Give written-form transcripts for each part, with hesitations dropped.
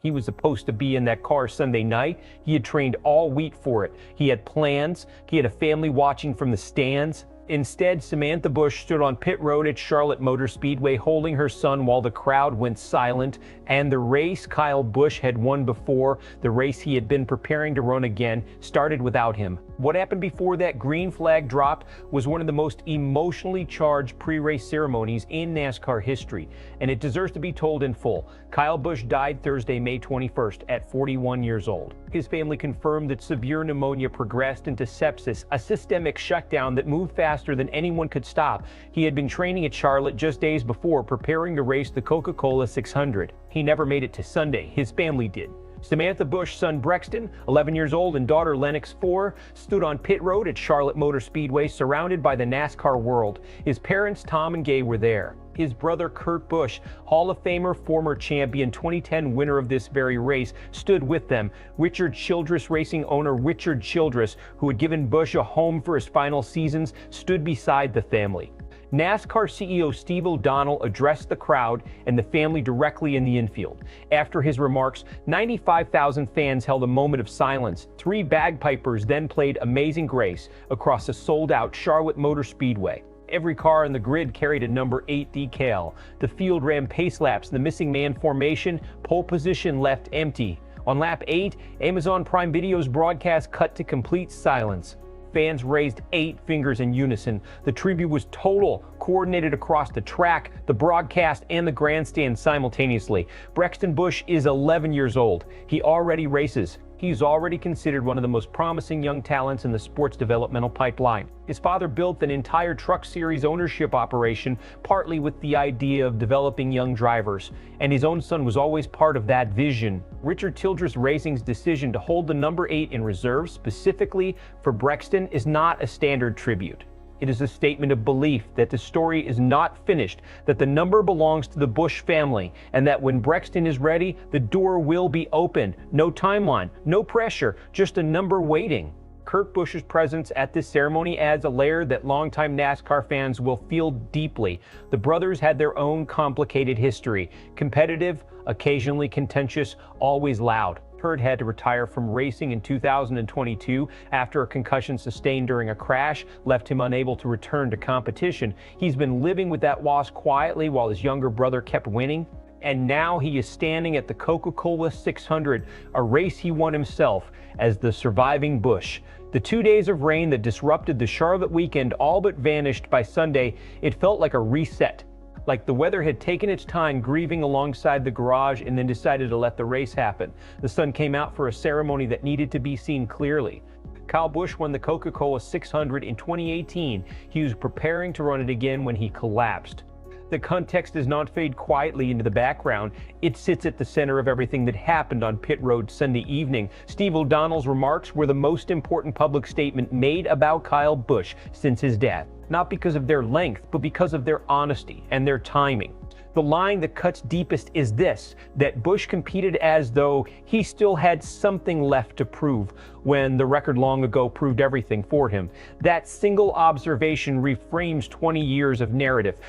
He was supposed to be in that car Sunday night. He had trained all week for it. He had plans. He had a family watching from the stands. Instead, Samantha Busch stood on pit road at Charlotte Motor Speedway holding her son while the crowd went silent. And the race Kyle Busch had won before, the race he had been preparing to run again, started without him. What happened before that green flag dropped was one of the most emotionally charged pre-race ceremonies in NASCAR history, and it deserves to be told in full. Kyle Busch died Thursday, May 21st at 41 years old. His family confirmed that severe pneumonia progressed into sepsis, a systemic shutdown that moved faster than anyone could stop. He had been training at Charlotte just days before, preparing to race the Coca-Cola 600. He never made it to Sunday. His family did. Samantha Busch's son Brexton, 11 years old, and daughter Lennix, 4, stood on pit road at Charlotte Motor Speedway, surrounded by the NASCAR world. His parents, Tom and Gay, were there. His brother Kurt Busch, Hall of Famer, former champion, 2010 winner of this very race, stood with them. Richard Childress Racing owner Richard Childress, who had given Busch a home for his final seasons, stood beside the family. NASCAR CEO Steve O'Donnell addressed the crowd and the family directly in the infield. After his remarks, 95,000 fans held a moment of silence. 3 bagpipers then played Amazing Grace across a sold-out Charlotte Motor Speedway. Every car on the grid carried a number 8 decal. The field ran pace laps, the missing man formation, pole position left empty. On lap 8, Amazon Prime Video's broadcast cut to complete silence. Fans raised 8 fingers in unison. The tribute was total, coordinated across the track, the broadcast, and the grandstand simultaneously. Brexton Busch is 11 years old. He already races. He's already considered one of the most promising young talents in the sports developmental pipeline. His father built an entire truck series ownership operation, partly with the idea of developing young drivers, and his own son was always part of that vision. Richard Childress Racing's decision to hold the number 8 in reserve specifically for Brexton is not a standard tribute. It is a statement of belief that the story is not finished, that the number belongs to the Busch family, and that when Brexton is ready, the door will be open. No timeline, no pressure, just a number waiting. Kurt Busch's presence at this ceremony adds a layer that longtime NASCAR fans will feel deeply. The brothers had their own complicated history, competitive, occasionally contentious, always loud. Kurt had to retire from racing in 2022 after a concussion sustained during a crash left him unable to return to competition. He's been living with that loss quietly while his younger brother kept winning. And now he is standing at the Coca-Cola 600, a race he won himself as the surviving Busch. The 2 days of rain that disrupted the Charlotte weekend all but vanished by Sunday. It felt like a reset. Like the weather had taken its time grieving alongside the garage and then decided to let the race happen. The sun came out for a ceremony that needed to be seen clearly. Kyle Busch won the Coca-Cola 600 in 2018. He was preparing to run it again when he collapsed. The context does not fade quietly into the background. It sits at the center of everything that happened on pit road Sunday evening. Steve O'Donnell's remarks were the most important public statement made about Kyle Busch since his death. Not because of their length, but because of their honesty and their timing. The line that cuts deepest is this, that Busch competed as though he still had something left to prove, when the record long ago proved everything for him. That single observation reframes 20 years of narrative.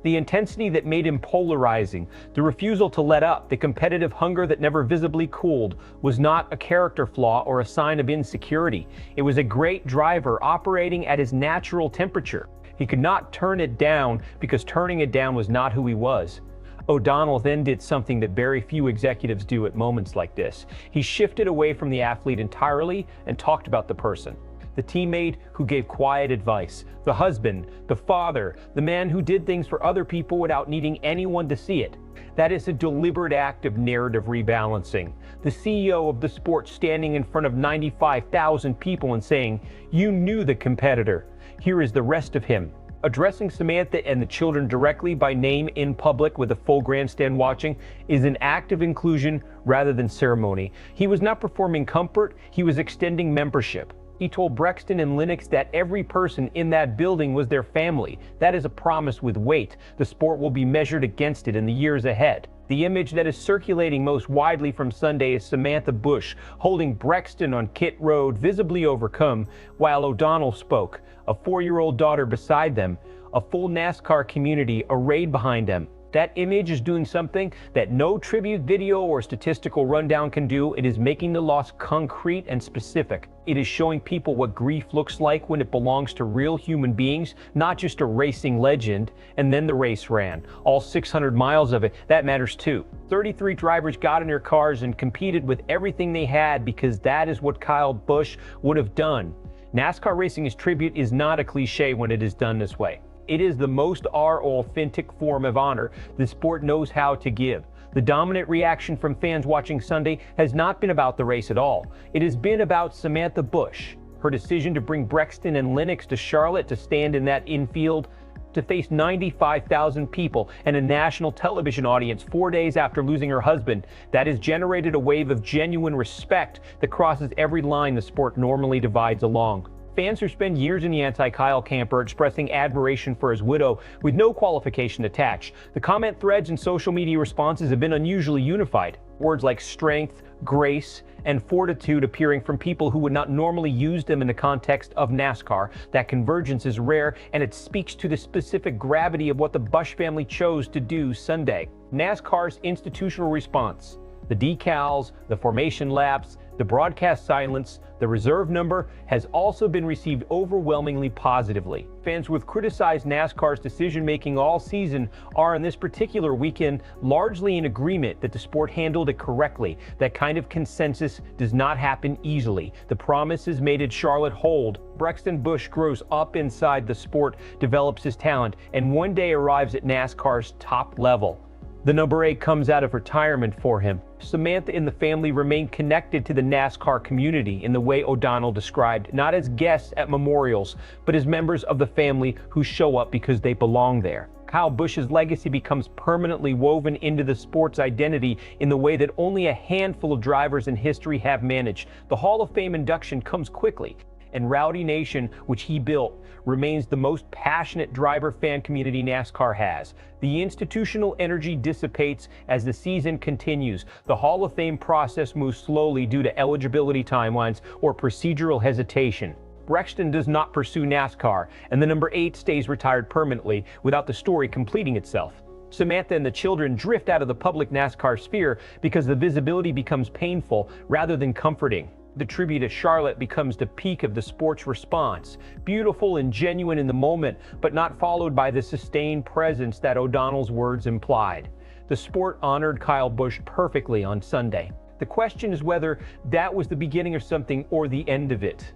The intensity that made him polarizing, the refusal to let up, the competitive hunger that never visibly cooled, was not a character flaw or a sign of insecurity. It was a great driver operating at his natural temperature. He could not turn it down because turning it down was not who he was. O'Donnell then did something that very few executives do at moments like this. He shifted away from the athlete entirely and talked about the person. The teammate who gave quiet advice, the husband, the father, the man who did things for other people without needing anyone to see it. That is a deliberate act of narrative rebalancing. The CEO of the sport standing in front of 95,000 people and saying, "You knew the competitor. Here is the rest of him." Addressing Samantha and the children directly by name in public with a full grandstand watching is an act of inclusion rather than ceremony. He was not performing comfort, he was extending membership. He told Brexton and Lennix that every person in that building was their family. That is a promise with weight. The sport will be measured against it in the years ahead. The image that is circulating most widely from Sunday is Samantha Busch holding Brexton on Kit Road, visibly overcome, while O'Donnell spoke, a 4-year-old daughter beside them, a full NASCAR community arrayed behind them. That image is doing something that no tribute video or statistical rundown can do. It is making the loss concrete and specific. It is showing people what grief looks like when it belongs to real human beings, not just a racing legend. And then the race ran. All 600 miles of it, that matters too. 33 drivers got in their cars and competed with everything they had because that is what Kyle Busch would have done. NASCAR Racing's tribute is not a cliche when it is done this way. It is the most authentic form of honor the sport knows how to give. The dominant reaction from fans watching Sunday has not been about the race at all. It has been about Samantha Busch, her decision to bring Brexton and Lennix to Charlotte to stand in that infield, to face 95,000 people and a national television audience 4 days after losing her husband. That has generated a wave of genuine respect that crosses every line the sport normally divides along. Fans who spend years in the anti-Kyle camp are expressing admiration for his widow with no qualification attached. The comment threads and social media responses have been unusually unified. Words like strength, grace, and fortitude appearing from people who would not normally use them in the context of NASCAR. That convergence is rare, and it speaks to the specific gravity of what the Busch family chose to do Sunday. NASCAR's institutional response, the decals, the formation laps, the broadcast silence, the reserve number, has also been received overwhelmingly positively. Fans who have criticized NASCAR's decision-making all season are in this particular weekend largely in agreement that the sport handled it correctly. That kind of consensus does not happen easily. The promises made at Charlotte hold. Brexton Busch grows up inside the sport, develops his talent, and one day arrives at NASCAR's top level. The number 8 comes out of retirement for him. Samantha and the family remain connected to the NASCAR community in the way O'Donnell described, not as guests at memorials, but as members of the family who show up because they belong there. Kyle Busch's legacy becomes permanently woven into the sport's identity in the way that only a handful of drivers in history have managed. The Hall of Fame induction comes quickly, and Rowdy Nation, which he built, remains the most passionate driver fan community NASCAR has. The institutional energy dissipates as the season continues. The Hall of Fame process moves slowly due to eligibility timelines or procedural hesitation. Brexton does not pursue NASCAR, and the number 8 stays retired permanently without the story completing itself. Samantha and the children drift out of the public NASCAR sphere because the visibility becomes painful rather than comforting. The tribute at Charlotte becomes the peak of the sport's response, beautiful and genuine in the moment, but not followed by the sustained presence that O'Donnell's words implied. The sport honored Kyle Busch perfectly on Sunday. The question is whether that was the beginning of something or the end of it.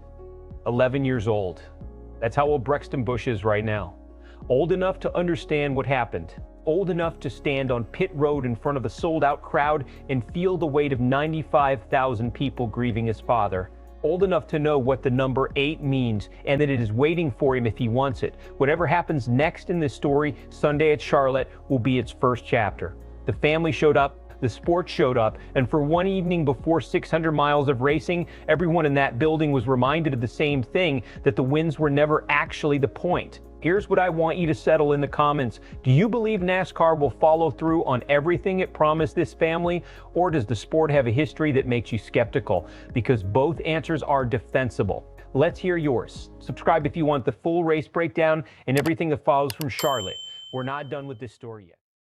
11 years old. That's how old Brexton Busch is right now. Old enough to understand what happened. Old enough to stand on pit road in front of a sold-out crowd and feel the weight of 95,000 people grieving his father. Old enough to know what the number 8 means and that it is waiting for him if he wants it. Whatever happens next in this story, Sunday at Charlotte will be its first chapter. The family showed up, the sport showed up, and for one evening before 600 miles of racing, everyone in that building was reminded of the same thing, that the wins were never actually the point. Here's what I want you to settle in the comments. Do you believe NASCAR will follow through on everything it promised this family, or does the sport have a history that makes you skeptical? Because both answers are defensible. Let's hear yours. Subscribe if you want the full race breakdown and everything that follows from Charlotte. We're not done with this story yet.